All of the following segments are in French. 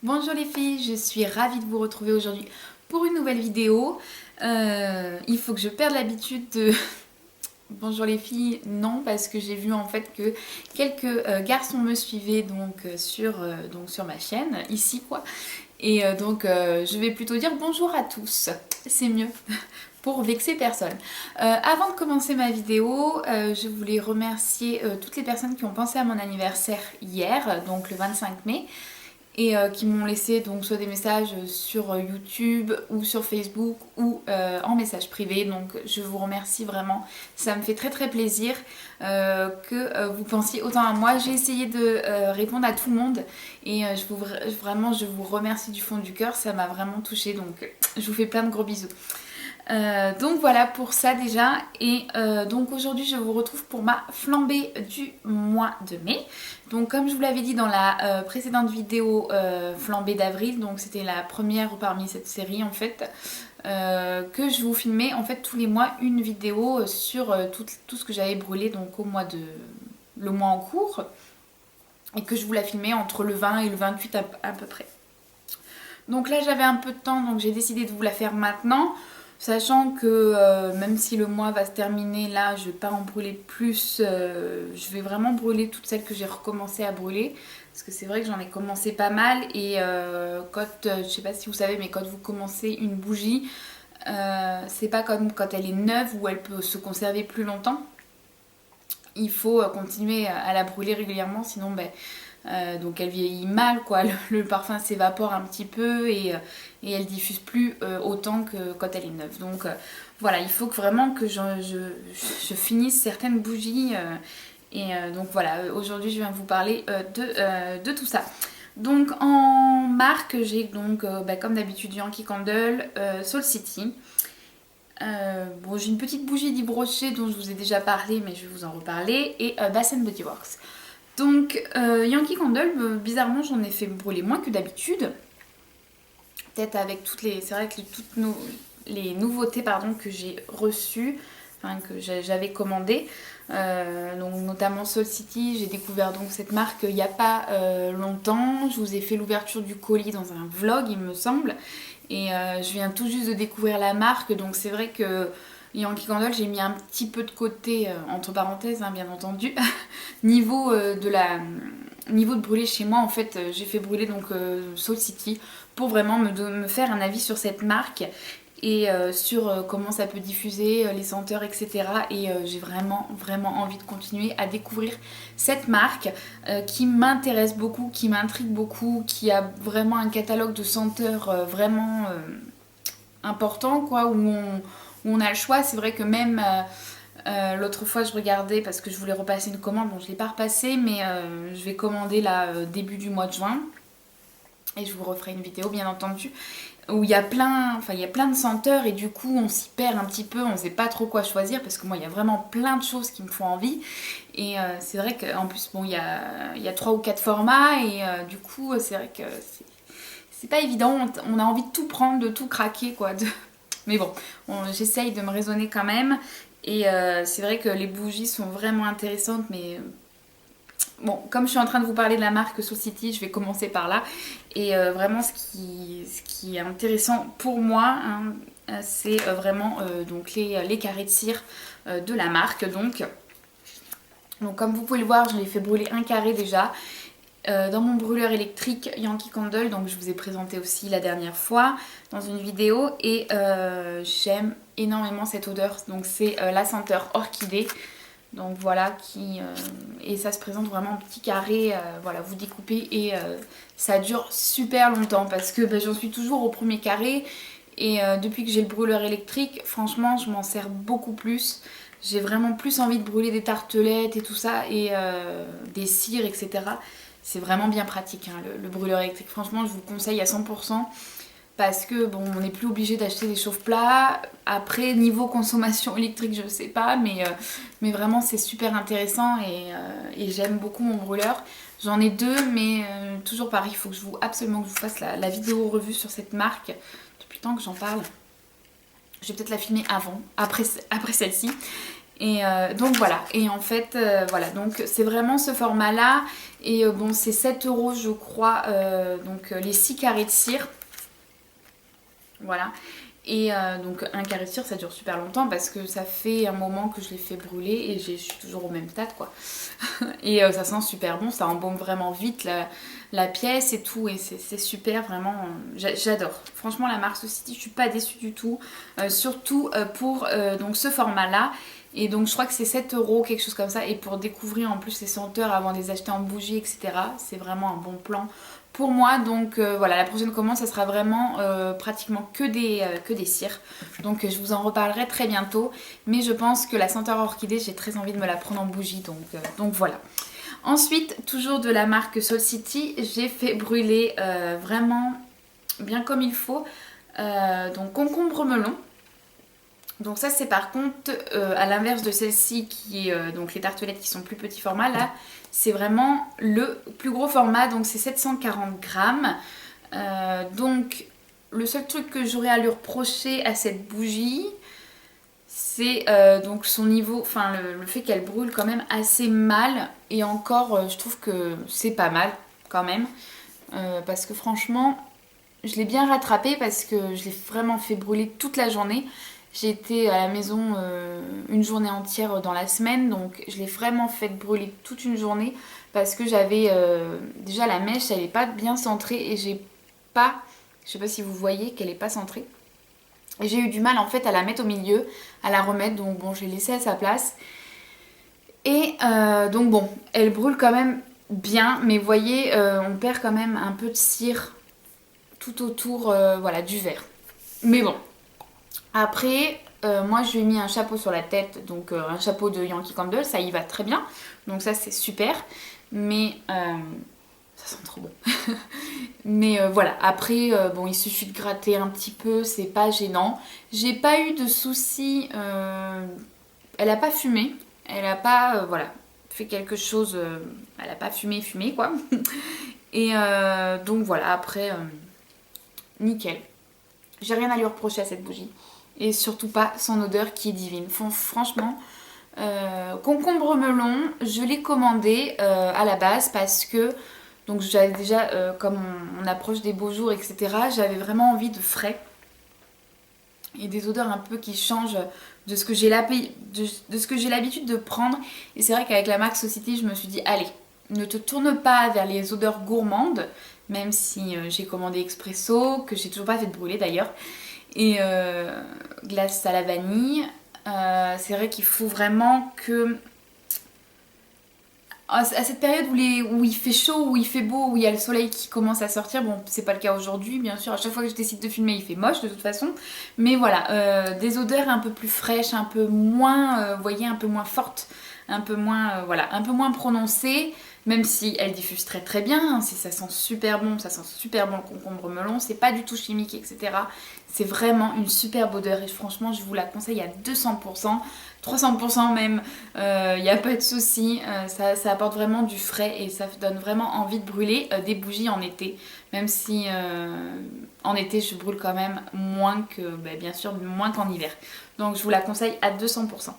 Bonjour les filles, je suis ravie de vous retrouver aujourd'hui pour une nouvelle vidéo. Il faut que je perde l'habitude de... Bonjour les filles, non, parce que j'ai vu en fait que quelques garçons me suivaient donc sur ma chaîne, ici quoi. Je vais plutôt dire bonjour à tous, c'est mieux. Pour vexer personne. Avant de commencer ma vidéo, je voulais remercier toutes les personnes qui ont pensé à mon anniversaire hier, donc le 25 mai, et qui m'ont laissé donc soit des messages sur YouTube ou sur Facebook ou en message privé. Donc je vous remercie vraiment, ça me fait très très plaisir que vous pensiez autant à moi. J'ai essayé de répondre à tout le monde et vraiment je vous remercie du fond du cœur, ça m'a vraiment touchée, donc je vous fais plein de gros bisous. Donc voilà pour ça déjà, et donc aujourd'hui je vous retrouve pour ma flambée du mois de mai. Donc comme je vous l'avais dit dans la précédente vidéo flambée d'avril, donc c'était la première parmi cette série en fait, que je vous filmais en fait tous les mois une vidéo sur tout ce que j'avais brûlé donc le mois en cours, et que je vous la filmais entre le 20 et le 28 à peu près. Donc là j'avais un peu de temps, donc j'ai décidé de vous la faire maintenant. Sachant que même si le mois va se terminer, là je vais pas en brûler plus, je vais vraiment brûler toutes celles que j'ai recommencé à brûler. Parce que c'est vrai que j'en ai commencé pas mal, et je sais pas si vous savez, mais quand vous commencez une bougie, c'est pas comme quand elle est neuve où elle peut se conserver plus longtemps. Il faut continuer à la brûler régulièrement, sinon donc elle vieillit mal quoi, le parfum s'évapore un petit peu, et elle diffuse plus autant que quand elle est neuve. Donc voilà, il faut vraiment que je finisse certaines bougies, donc voilà, aujourd'hui je viens vous parler de tout ça. Donc en marque, j'ai donc comme d'habitude Yankee Candle, Soul City. Bon, j'ai une petite bougie d'Yves Rocher dont je vous ai déjà parlé, mais je vais vous en reparler, et Bath Body Works. Donc Yankee Candle, bizarrement j'en ai fait brûler moins que d'habitude. Peut-être avec toutes les... C'est vrai que les nouveautés que j'ai reçues, enfin que j'avais commandées. Donc notamment Soul City, j'ai découvert donc cette marque il n'y a pas longtemps. Je vous ai fait l'ouverture du colis dans un vlog il me semble. Et je viens tout juste de découvrir la marque, donc c'est vrai que Yankee Candle, j'ai mis un petit peu de côté, entre parenthèses, hein, bien entendu. Niveau de brûler chez moi, en fait, j'ai fait brûler donc Soul City pour vraiment me faire un avis sur cette marque, et sur comment ça peut diffuser, les senteurs, etc. Et j'ai vraiment envie de continuer à découvrir cette marque qui m'intéresse beaucoup, qui m'intrigue beaucoup, qui a vraiment un catalogue de senteurs vraiment important, quoi, où on a le choix. C'est vrai que même l'autre fois je regardais parce que je voulais repasser une commande, bon je l'ai pas repassée, mais je vais commander là début du mois de juin, et je vous referai une vidéo bien entendu, où il y a plein de senteurs, et du coup on s'y perd un petit peu, on sait pas trop quoi choisir, parce que moi il y a vraiment plein de choses qui me font envie, et c'est vrai qu'en plus bon il y a 3 ou 4 formats, et du coup c'est vrai que c'est pas évident, on a envie de tout prendre, de tout craquer quoi, mais bon, j'essaye de me raisonner quand même, et c'est vrai que les bougies sont vraiment intéressantes, mais bon, comme je suis en train de vous parler de la marque Soul City, je vais commencer par là. Et vraiment, ce qui est intéressant pour moi, hein, c'est vraiment donc les carrés de cire de la marque. Donc, comme vous pouvez le voir, je l'ai fait brûler un carré déjà. Dans mon brûleur électrique Yankee Candle, donc je vous ai présenté aussi la dernière fois dans une vidéo, et j'aime énormément cette odeur. Donc c'est la senteur orchidée. Donc voilà, et ça se présente vraiment en petit carré, voilà, vous découpez, et ça dure super longtemps, parce que j'en suis toujours au premier carré, et depuis que j'ai le brûleur électrique, franchement je m'en sers beaucoup plus. J'ai vraiment plus envie de brûler des tartelettes et tout ça, et des cires, etc. C'est vraiment bien pratique, hein, le brûleur électrique, franchement je vous le conseille à 100%. Parce que bon, on n'est plus obligé d'acheter des chauffe-plats. Après, niveau consommation électrique, je sais pas, mais vraiment c'est super intéressant, et j'aime beaucoup mon brûleur. J'en ai deux, mais toujours pareil, il faut que absolument que je vous fasse la vidéo revue sur cette marque. Depuis le temps que j'en parle. Je vais peut-être la filmer après celle-ci. Et donc voilà, et en fait voilà, donc c'est vraiment ce format là. Et bon, c'est 7 € je crois, donc les 6 carrés de cire. Voilà. Et donc un carré de cire ça dure super longtemps parce que ça fait un moment que je l'ai fait brûler et je suis toujours au même stade quoi. Et ça sent super bon, ça embaume vraiment vite la pièce et tout, et c'est super vraiment, j'adore. Franchement la marque Society, je suis pas déçue du tout, surtout pour donc ce format là. Et donc je crois que c'est 7 € quelque chose comme ça, et pour découvrir en plus les senteurs avant de les acheter en bougie etc, c'est vraiment un bon plan pour moi. Donc voilà, la prochaine commande ça sera vraiment pratiquement que des cires, donc je vous en reparlerai très bientôt. Mais je pense que la senteur orchidée, j'ai très envie de me la prendre en bougie, donc voilà. Ensuite, toujours de la marque Society, j'ai fait brûler vraiment bien comme il faut, donc concombre melon. Donc ça c'est par contre à l'inverse de celle-ci qui est donc les tartelettes qui sont plus petits format, là c'est vraiment le plus gros format, donc c'est 740 grammes. Donc le seul truc que j'aurais à lui reprocher à cette bougie, c'est donc son niveau, enfin le fait qu'elle brûle quand même assez mal. Et encore je trouve que c'est pas mal quand même, parce que franchement je l'ai bien rattrapé parce que je l'ai vraiment fait brûler toute la journée. J'ai été à la maison une journée entière dans la semaine, donc je l'ai vraiment fait brûler toute une journée parce que j'avais déjà la mèche, elle n'est pas bien centrée et j'ai pas, je sais pas si vous voyez qu'elle est pas centrée. Et j'ai eu du mal en fait à la mettre au milieu, à la remettre, donc bon, je l'ai laissée à sa place. Et donc bon, elle brûle quand même bien, mais vous voyez, on perd quand même un peu de cire tout autour voilà, du verre. Mais bon, après, moi je lui ai mis un chapeau sur la tête, donc un chapeau de Yankee Candle, ça y va très bien, donc ça c'est super. Mais ça sent trop bon. Mais voilà, après, bon, il suffit de gratter un petit peu, c'est pas gênant. J'ai pas eu de soucis, elle a pas fumé, elle a pas, voilà, fait quelque chose, elle a pas fumé quoi. Et donc voilà, après, nickel. J'ai rien à lui reprocher à cette bougie. Et surtout pas son odeur qui est divine. Franchement, concombre melon, je l'ai commandé à la base parce que donc j'avais déjà, comme on approche des beaux jours, etc., j'avais vraiment envie de frais et des odeurs un peu qui changent de ce que j'ai l'habitude de prendre. Et c'est vrai qu'avec la marque Society, je me suis dit, allez, ne te tourne pas vers les odeurs gourmandes, même si j'ai commandé expresso, que j'ai toujours pas fait de brûler d'ailleurs, et glace à la vanille. C'est vrai qu'il faut vraiment que à cette période où il fait chaud, où il fait beau, où il y a le soleil qui commence à sortir, bon c'est pas le cas aujourd'hui bien sûr, à chaque fois que je décide de filmer il fait moche de toute façon, mais voilà, des odeurs un peu plus fraîches, un peu moins, vous voyez, un peu moins fortes, un peu moins, voilà, un peu moins prononcées, même si elles diffusent très très bien, hein, ça sent super bon, ça sent super bon le concombre melon, c'est pas du tout chimique etc. C'est vraiment une superbe odeur et franchement je vous la conseille à 200%, 300% même, il n'y a pas de souci, ça apporte vraiment du frais et ça donne vraiment envie de brûler des bougies en été, même si en été je brûle quand même moins que, bah, bien sûr, moins qu'en hiver. Donc je vous la conseille à 200%.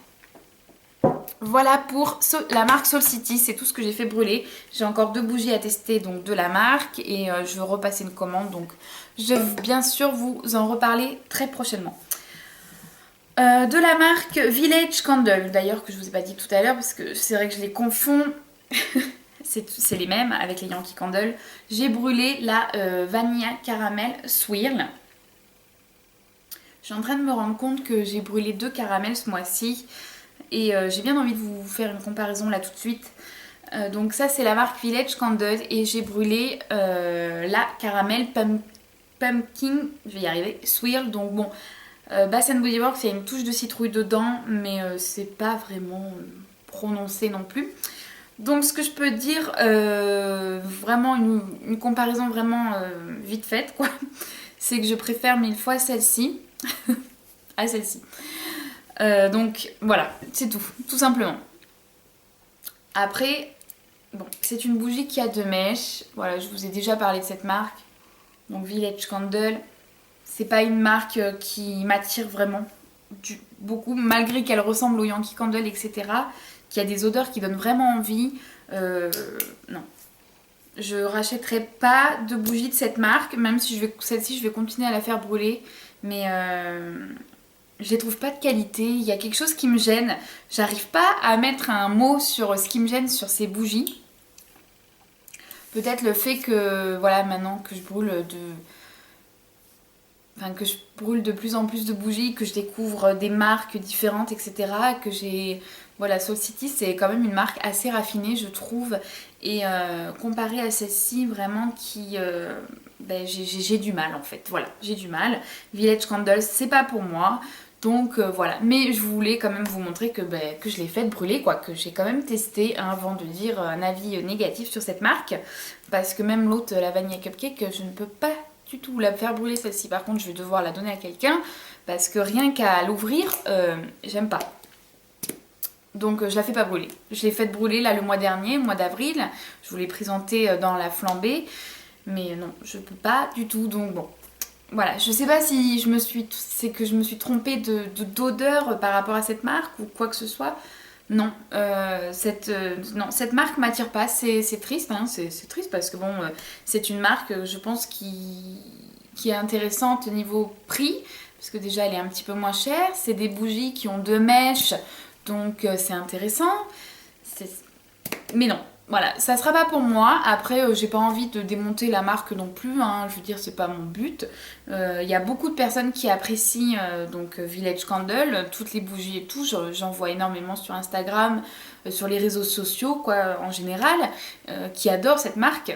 Voilà pour la marque Society, c'est tout ce que j'ai fait brûler. J'ai encore 2 bougies à tester donc de la marque et je veux repasser une commande, donc je vais bien sûr vous en reparler très prochainement. De la marque Village Candle, d'ailleurs que je vous ai pas dit tout à l'heure parce que c'est vrai que je les confonds, c'est les mêmes avec les Yankee Candle. J'ai brûlé la Vanilla Caramel Swirl. Je suis en train de me rendre compte que j'ai brûlé 2 caramels ce mois-ci et j'ai bien envie de vous faire une comparaison là tout de suite. Donc ça c'est la marque Village Candle et j'ai brûlé la Caramel Pumpkin, je vais y arriver, Swirl, donc bon... Bath Body Works, il y a une touche de citrouille dedans, mais c'est pas vraiment prononcé non plus. Donc ce que je peux dire, vraiment une comparaison vraiment vite faite, quoi, c'est que je préfère 1000 fois celle-ci à celle-ci. Donc voilà, c'est tout simplement. Après, bon, c'est une bougie qui a 2 mèches. Voilà, je vous ai déjà parlé de cette marque. Donc Village Candle. C'est pas une marque qui m'attire vraiment. beaucoup, malgré qu'elle ressemble au Yankee Candle, etc. Qu'il y a des odeurs qui donnent vraiment envie. Non. Je rachèterai pas de bougies de cette marque, même si celle-ci je vais continuer à la faire brûler. Mais je les trouve pas de qualité. Il y a quelque chose qui me gêne. J'arrive pas à mettre un mot sur ce qui me gêne sur ces bougies. Peut-être le fait que, voilà, maintenant que je brûle que je brûle de plus en plus de bougies, que je découvre des marques différentes, etc. Que j'ai... Voilà, Soul City, c'est quand même une marque assez raffinée, je trouve. Et comparée à celle-ci, vraiment, j'ai du mal, en fait. Voilà, j'ai du mal. Village Candles, c'est pas pour moi. Donc voilà, mais je voulais quand même vous montrer que je l'ai faite brûler, quoi, que j'ai quand même testé avant de dire un avis négatif sur cette marque. Parce que même l'autre, la Vanilla Cupcake, je ne peux pas du tout la faire brûler celle-ci. Par contre, je vais devoir la donner à quelqu'un parce que rien qu'à l'ouvrir, j'aime pas. Donc je la fais pas brûler. Je l'ai faite brûler là le mois dernier, le mois d'avril. Je vous l'ai présentée dans la flambée. Mais non, je peux pas du tout. Donc bon, voilà. Je sais pas si c'est que je me suis trompée d'odeur par rapport à cette marque ou quoi que ce soit. Non, non, cette marque m'attire pas, c'est triste, hein, c'est triste parce que bon, c'est une marque, je pense, qui est intéressante au niveau prix, parce que déjà elle est un petit peu moins chère, c'est des bougies qui ont 2 mèches, donc c'est intéressant, mais non. Voilà, ça sera pas pour moi. Après, j'ai pas envie de démonter la marque non plus, hein. Je veux dire, c'est pas mon but. Il y a beaucoup de personnes qui apprécient Village Candle, toutes les bougies et tout. J'en vois énormément sur Instagram, sur les réseaux sociaux, quoi, en général, qui adorent cette marque.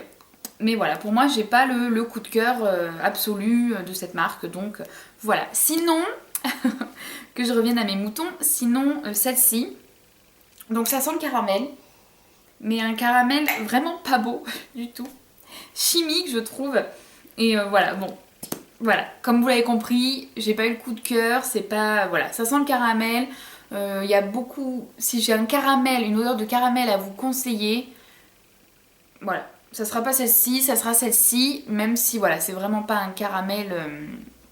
Mais voilà, pour moi, j'ai pas le coup de cœur absolu de cette marque. Donc voilà. Sinon, que je revienne à mes moutons, sinon celle-ci. Donc ça sent le caramel. Mais un caramel vraiment pas beau du tout. Chimique, je trouve. Et voilà, bon. Voilà, comme vous l'avez compris, j'ai pas eu le coup de cœur. C'est pas... Voilà, ça sent le caramel. Il y a beaucoup... Si j'ai un caramel, une odeur de caramel à vous conseiller, voilà. Ça sera pas celle-ci, ça sera celle-ci. Même si, voilà, c'est vraiment pas un caramel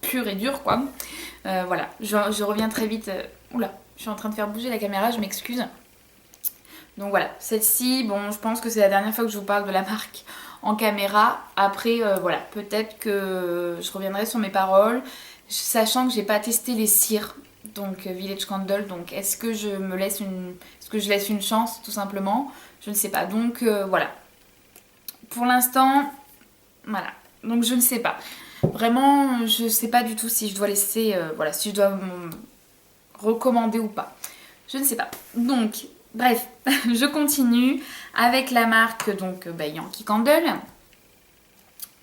pur et dur, quoi. Voilà, je reviens très vite. Oula, je suis en train de faire bouger la caméra, je m'excuse. Donc voilà, celle-ci, bon, je pense que c'est la dernière fois que je vous parle de la marque en caméra. Après, voilà, peut-être que je reviendrai sur mes paroles, sachant que j'ai pas testé les cires, donc Village Candle. Donc est-ce que je laisse une chance, tout simplement? Je ne sais pas. Donc voilà. Pour l'instant, voilà. Donc je ne sais pas. Vraiment, je sais pas du tout si je dois laisser, voilà, si je dois me recommander ou pas. Je ne sais pas. Donc, bref, je continue avec la marque Yankee Candle.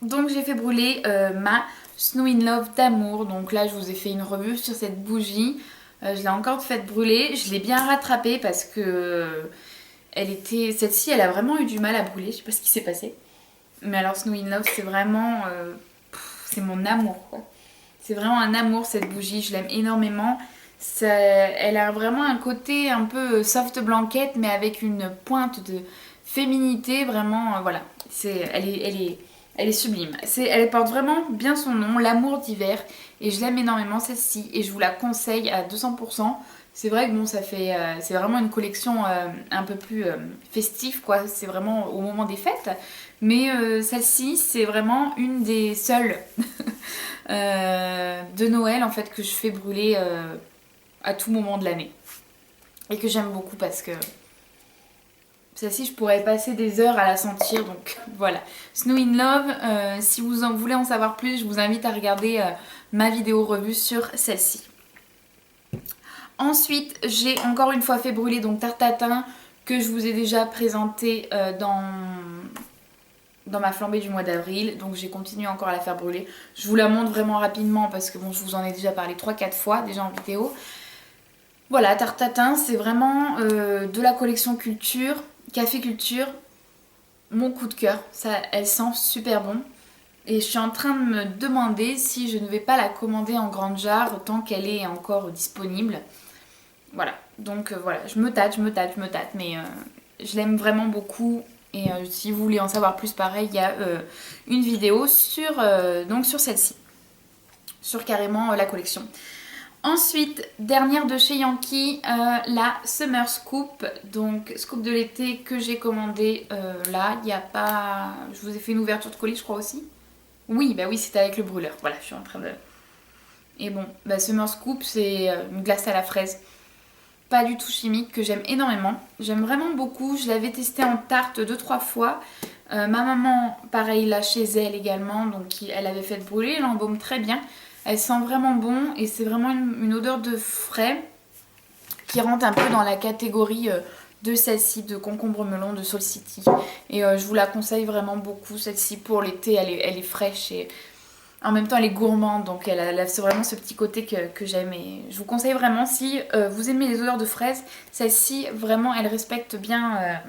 Donc j'ai fait brûler ma Snow in Love d'amour. Donc là je vous ai fait une revue sur cette bougie. Je l'ai encore faite brûler. Je l'ai bien rattrapée parce que celle-ci elle a vraiment eu du mal à brûler. Je sais pas ce qui s'est passé. Mais alors Snow in Love c'est vraiment... c'est mon amour, quoi. C'est vraiment un amour cette bougie. Je l'aime énormément. Elle a vraiment un côté un peu soft blanquette, mais avec une pointe de féminité, vraiment, voilà. Elle est sublime. Elle porte vraiment bien son nom, l'amour d'hiver, et je l'aime énormément celle-ci, et je vous la conseille à 200%. C'est vrai que bon, c'est vraiment une collection un peu plus festive, quoi. C'est vraiment au moment des fêtes, mais celle-ci, c'est vraiment une des seules de Noël en fait que je fais brûler à tout moment de l'année et que j'aime beaucoup parce que celle-ci je pourrais passer des heures à la sentir, donc voilà. Snow in Love, si vous en voulez en savoir plus, je vous invite à regarder ma vidéo revue sur celle-ci. Ensuite j'ai encore une fois fait brûler donc Tarte Tatin que je vous ai déjà présenté dans ma flambée du mois d'avril, donc j'ai continué encore à la faire brûler. Je vous la montre vraiment rapidement parce que bon, je vous en ai déjà parlé 3-4 fois déjà en vidéo. Voilà, Tarte Tatin, c'est vraiment de la collection Culture, Café Culture, mon coup de cœur. Ça, elle sent super bon. Et je suis en train de me demander si je ne vais pas la commander en grande jarre tant qu'elle est encore disponible. Voilà, donc voilà, je me tâte, mais je l'aime vraiment beaucoup. Et si vous voulez en savoir plus, pareil, il y a une vidéo sur celle-ci, sur carrément la collection. Ensuite, dernière de chez Yankee, la Summer Scoop, donc scoop de l'été que j'ai commandé là, il n'y a pas... Je vous ai fait une ouverture de colis je crois aussi. Oui, bah oui, c'était avec le brûleur, voilà, je suis en train de... Et bon, bah Summer Scoop c'est une glace à la fraise, pas du tout chimique, que j'aime énormément. J'aime vraiment beaucoup, je l'avais testé en tarte 2-3 fois. Ma maman, pareil, là chez elle également, donc elle avait fait brûler, elle embaume très bien. Elle sent vraiment bon et c'est vraiment une odeur de frais qui rentre un peu dans la catégorie de celle-ci, de concombre melon de Soul City. Et je vous la conseille vraiment beaucoup, celle-ci pour l'été, elle est fraîche et en même temps elle est gourmande, donc elle a vraiment ce petit côté que j'aime. Et je vous conseille vraiment, si vous aimez les odeurs de fraises, celle-ci vraiment elle respecte bien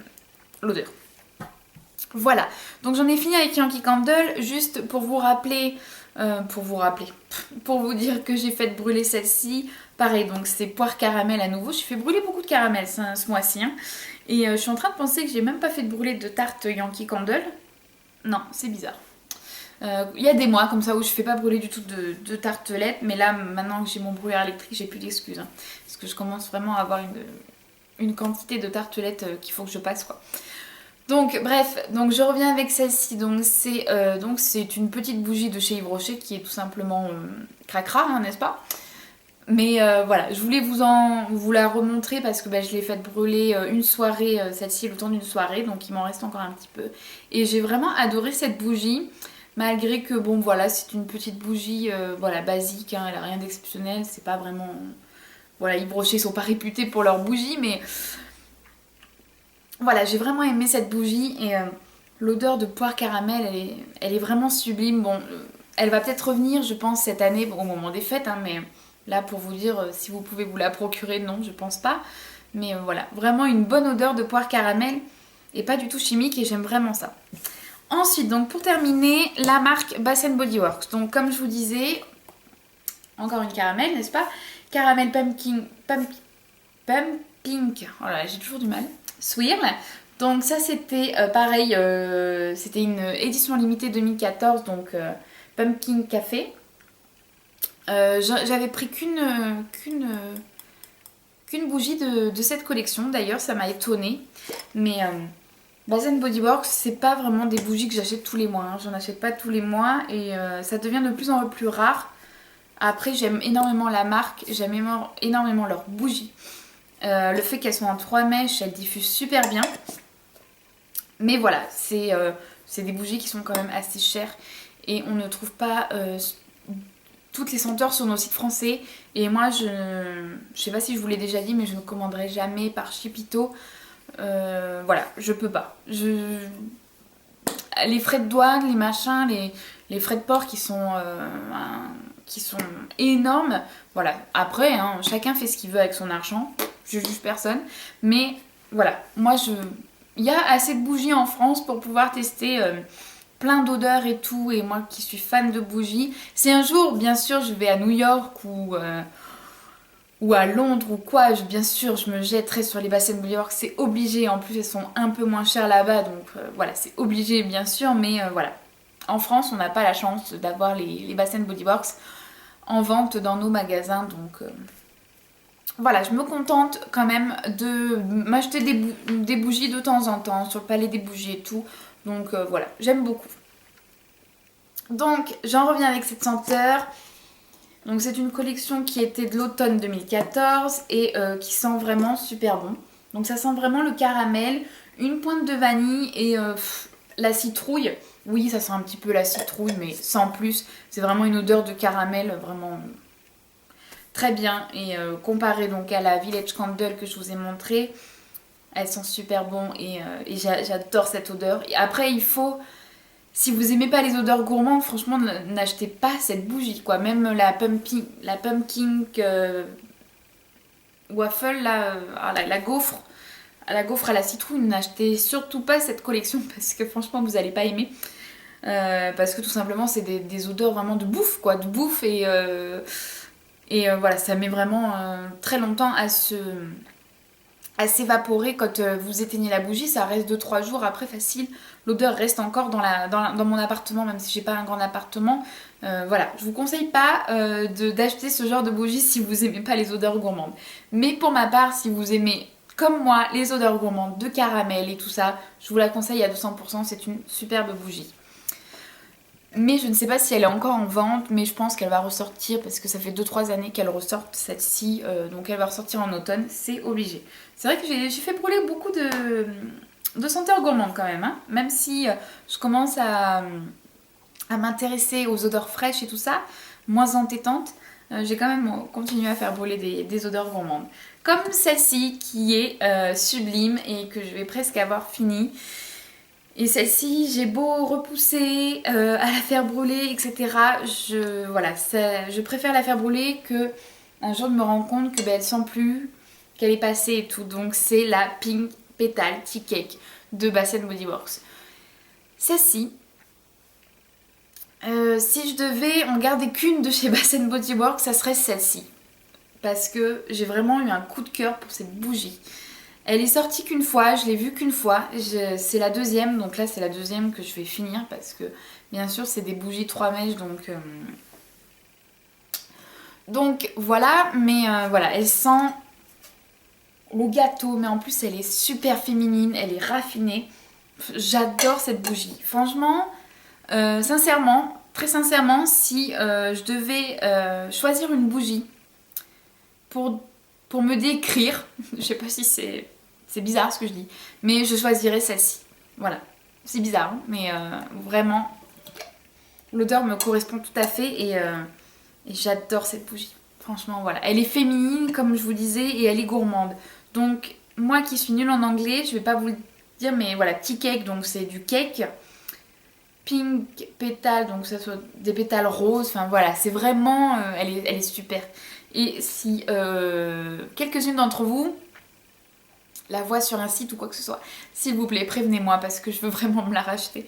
l'odeur. Voilà, donc j'en ai fini avec Yankee Candle, juste pour vous rappeler, pour vous dire que j'ai fait brûler celle-ci. Pareil, donc c'est poire caramel à nouveau. J'ai fait brûler beaucoup de caramel ce mois-ci. Hein. Et je suis en train de penser que j'ai même pas fait de brûler de tarte Yankee Candle. Non, c'est bizarre. Il y a des mois comme ça où je fais pas brûler du tout de tartelettes, mais là, maintenant que j'ai mon brûleur électrique, j'ai plus d'excuses. Hein, parce que je commence vraiment à avoir une quantité de tartelettes qu'il faut que je passe, quoi. Donc bref, donc je reviens avec celle-ci. Donc c'est une petite bougie de chez Yves Rocher qui est tout simplement cracra, hein, n'est-ce pas? Mais voilà, je voulais vous la remontrer parce que je l'ai faite brûler une soirée, celle-ci le temps d'une soirée, donc il m'en reste encore un petit peu. Et j'ai vraiment adoré cette bougie, malgré que bon voilà, c'est une petite bougie voilà, basique, hein, elle a rien d'exceptionnel, c'est pas vraiment... Voilà, Yves Rocher sont pas réputés pour leurs bougies, mais voilà, j'ai vraiment aimé cette bougie et l'odeur de poire caramel, elle est vraiment sublime. Bon, elle va peut-être revenir, je pense, cette année au moment des fêtes, hein, mais là, pour vous dire, si vous pouvez vous la procurer, non, je pense pas. Mais voilà, vraiment une bonne odeur de poire caramel et pas du tout chimique et j'aime vraiment ça. Ensuite, donc pour terminer, la marque Bath Body Works. Donc comme je vous disais, encore une caramel, n'est-ce pas? Caramel pumpkin, pink, voilà, j'ai toujours du mal. Swirl. Donc ça c'était pareil, c'était une édition limitée 2014, donc Pumpkin Café. J'avais pris qu'une bougie de cette collection, d'ailleurs ça m'a étonnée. Mais Bath Body Works, c'est pas vraiment des bougies que j'achète tous les mois, hein. J'en achète pas tous les mois et ça devient de plus en plus rare. Après j'aime énormément la marque, j'aime énormément leurs bougies. Le fait qu'elles soient en 3 mèches, elles diffusent super bien. Mais voilà, c'est des bougies qui sont quand même assez chères. Et on ne trouve pas toutes les senteurs sur nos sites français. Et moi, je sais pas si je vous l'ai déjà dit, mais je ne commanderai jamais par Chipito. Voilà, je peux pas. Les frais de douane, les machins, les frais de port qui sont énormes. Voilà, après, hein, chacun fait ce qu'il veut avec son argent. Je juge personne. Mais voilà, moi, il y a assez de bougies en France pour pouvoir tester plein d'odeurs et tout. Et moi qui suis fan de bougies, si un jour, bien sûr, je vais à New York ou à Londres ou quoi, bien sûr, je me jetterai sur les Bath Body Works, c'est obligé. En plus, elles sont un peu moins chères là-bas, donc voilà, c'est obligé, bien sûr. Mais voilà, en France, on n'a pas la chance d'avoir les Bath Body Works en vente dans nos magasins, donc voilà, je me contente quand même de m'acheter des bougies de temps en temps sur le palais des bougies et tout. Donc voilà, j'aime beaucoup. Donc j'en reviens avec cette senteur. Donc c'est une collection qui était de l'automne 2014 et qui sent vraiment super bon. Donc ça sent vraiment le caramel, une pointe de vanille et la citrouille. Oui, ça sent un petit peu la citrouille, mais sans plus. C'est vraiment une odeur de caramel, vraiment très bien. Et comparé donc à la Village Candle que je vous ai montré, elles sont super bon et j'adore cette odeur. Et après, il faut... Si vous aimez pas les odeurs gourmandes, franchement, n'achetez pas cette bougie, quoi. Même la pumpkin waffle, là, la gaufre à la citrouille, n'achetez surtout pas cette collection parce que franchement, vous allez pas aimer. Parce que tout simplement, c'est des odeurs vraiment de bouffe, quoi. De bouffe et voilà, ça met vraiment très longtemps à à s'évaporer quand vous éteignez la bougie, ça reste 2-3 jours après facile. L'odeur reste encore dans mon appartement, même si j'ai pas un grand appartement. Voilà, je vous conseille pas d'acheter ce genre de bougie si vous aimez pas les odeurs gourmandes. Mais pour ma part, si vous aimez comme moi les odeurs gourmandes de caramel et tout ça, je vous la conseille à 200%, c'est une superbe bougie. Mais je ne sais pas si elle est encore en vente, mais je pense qu'elle va ressortir parce que ça fait 2-3 années qu'elle ressort celle-ci, donc elle va ressortir en automne, c'est obligé. C'est vrai que j'ai fait brûler beaucoup de senteurs gourmandes quand même, hein. Même si je commence à m'intéresser aux odeurs fraîches et tout ça, moins entêtantes, j'ai quand même continué à faire brûler des odeurs gourmandes. Comme celle-ci qui est sublime et que je vais presque avoir fini. Et celle-ci, j'ai beau repousser, à la faire brûler, etc. Je préfère la faire brûler que un jour de me rendre compte que elle sent plus, qu'elle est passée et tout. Donc c'est la Pink Petal Tea Cake de Bath Body Works. Celle-ci, si je devais en garder qu'une de chez Bath Body Works, ça serait celle-ci. Parce que j'ai vraiment eu un coup de cœur pour cette bougie. Elle est sortie qu'une fois, je l'ai vue qu'une fois, c'est la deuxième, donc là c'est la deuxième que je vais finir parce que bien sûr c'est des bougies 3 mèches donc voilà, mais voilà, elle sent le gâteau, mais en plus elle est super féminine, elle est raffinée, j'adore cette bougie, franchement, sincèrement, très sincèrement, si je devais choisir une bougie pour me décrire, je sais pas si c'est bizarre ce que je dis, mais je choisirais celle-ci. Voilà, c'est bizarre, hein, mais vraiment, l'odeur me correspond tout à fait et j'adore cette bougie. Franchement, voilà. Elle est féminine, comme je vous disais, et elle est gourmande. Donc, moi qui suis nulle en anglais, je vais pas vous le dire, mais voilà, tea cake, donc c'est du cake. Pink pétale, donc ça soit des pétales roses, enfin voilà, c'est vraiment, elle est super. Et si quelques-unes d'entre vous la voient sur un site ou quoi que ce soit, s'il vous plaît, prévenez-moi parce que je veux vraiment me la racheter.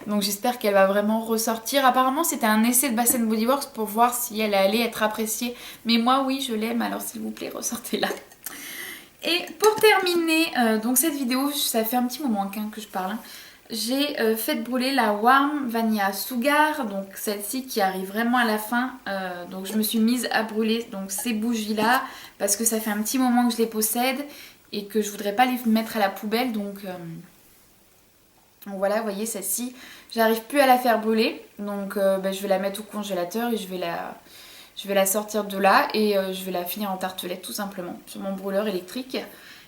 Donc j'espère qu'elle va vraiment ressortir. Apparemment, c'était un essai de Bath Body Works pour voir si elle allait être appréciée. Mais moi, oui, je l'aime, alors s'il vous plaît, ressortez-la. Et pour terminer donc cette vidéo, ça fait un petit moment que je parle, hein. J'ai fait brûler la Warm Vanilla Sugar, donc celle-ci qui arrive vraiment à la fin. Donc je me suis mise à brûler donc ces bougies-là parce que ça fait un petit moment que je les possède et que je voudrais pas les mettre à la poubelle. Donc voilà, vous voyez celle-ci, j'arrive plus à la faire brûler. Donc je vais la mettre au congélateur et je vais la sortir de là et je vais la finir en tartelette tout simplement sur mon brûleur électrique.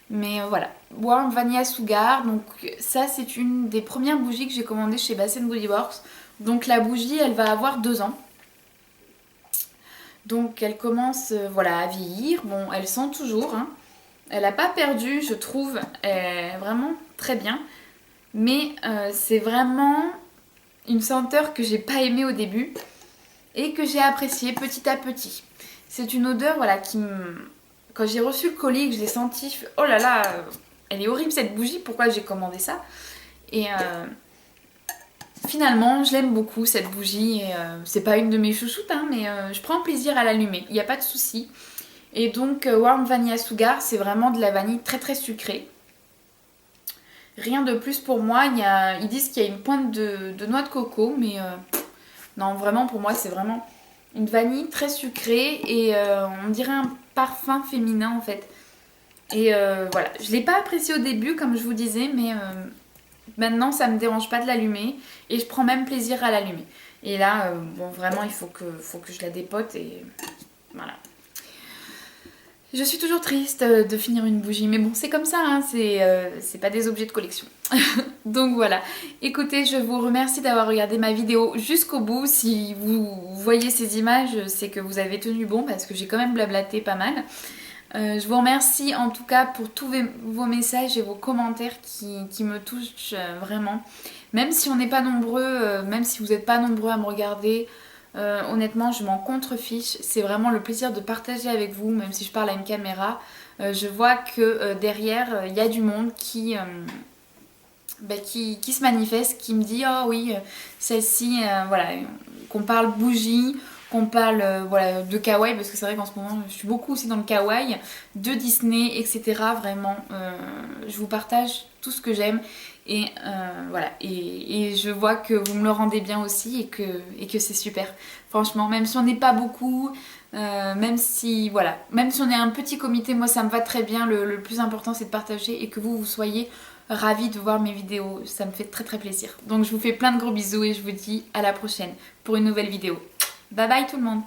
Mais voilà, Warm Vanilla Sugar, donc ça c'est une des premières bougies que j'ai commandées chez Bath Body Works. Donc la bougie elle va avoir 2 ans. Donc elle commence voilà, à vieillir, bon elle sent toujours, hein. Elle n'a pas perdu je trouve, elle est vraiment très bien. Mais c'est vraiment une senteur que j'ai pas aimée au début et que j'ai appréciée petit à petit. C'est une odeur voilà, qui me... Quand j'ai reçu le colis et que je l'ai senti, je fais oh là là, elle est horrible cette bougie, pourquoi j'ai commandé ça? Et finalement, je l'aime beaucoup cette bougie. Et c'est pas une de mes chouchoutes, hein, mais je prends plaisir à l'allumer, il n'y a pas de souci. Et donc, Warm Vanilla Sugar, c'est vraiment de la vanille très très sucrée. Rien de plus pour moi, ils disent qu'il y a une pointe de noix de coco, mais non, vraiment pour moi, c'est vraiment une vanille très sucrée et on dirait un parfum féminin en fait. Et voilà, je l'ai pas apprécié au début comme je vous disais, mais maintenant ça me dérange pas de l'allumer et je prends même plaisir à l'allumer. Et là, bon vraiment il faut que je la dépote et voilà. Je suis toujours triste de finir une bougie, mais bon c'est comme ça, hein, c'est pas des objets de collection. Donc voilà, écoutez, je vous remercie d'avoir regardé ma vidéo jusqu'au bout. Si vous voyez ces images, c'est que vous avez tenu bon parce que j'ai quand même blablaté pas mal. Je vous remercie en tout cas pour tous vos messages et vos commentaires qui me touchent vraiment. Même si on n'est pas nombreux, même si vous n'êtes pas nombreux à me regarder, honnêtement je m'en contrefiche. C'est vraiment le plaisir de partager avec vous, même si je parle à une caméra. Je vois que derrière il y a du monde qui se manifeste, qui me dit oh oui celle-ci voilà, qu'on parle bougie, qu'on parle voilà, de kawaii, parce que c'est vrai qu'en ce moment je suis beaucoup aussi dans le kawaii, de Disney, etc. Vraiment, je vous partage tout ce que j'aime. Et voilà, et je vois que vous me le rendez bien aussi et que c'est super. Franchement, même si on n'est pas beaucoup, même si voilà, même si on est un petit comité, moi ça me va très bien. Le plus important c'est de partager et que vous soyez ravis de voir mes vidéos. Ça me fait très très plaisir. Donc je vous fais plein de gros bisous et je vous dis à la prochaine pour une nouvelle vidéo. Bye bye tout le monde!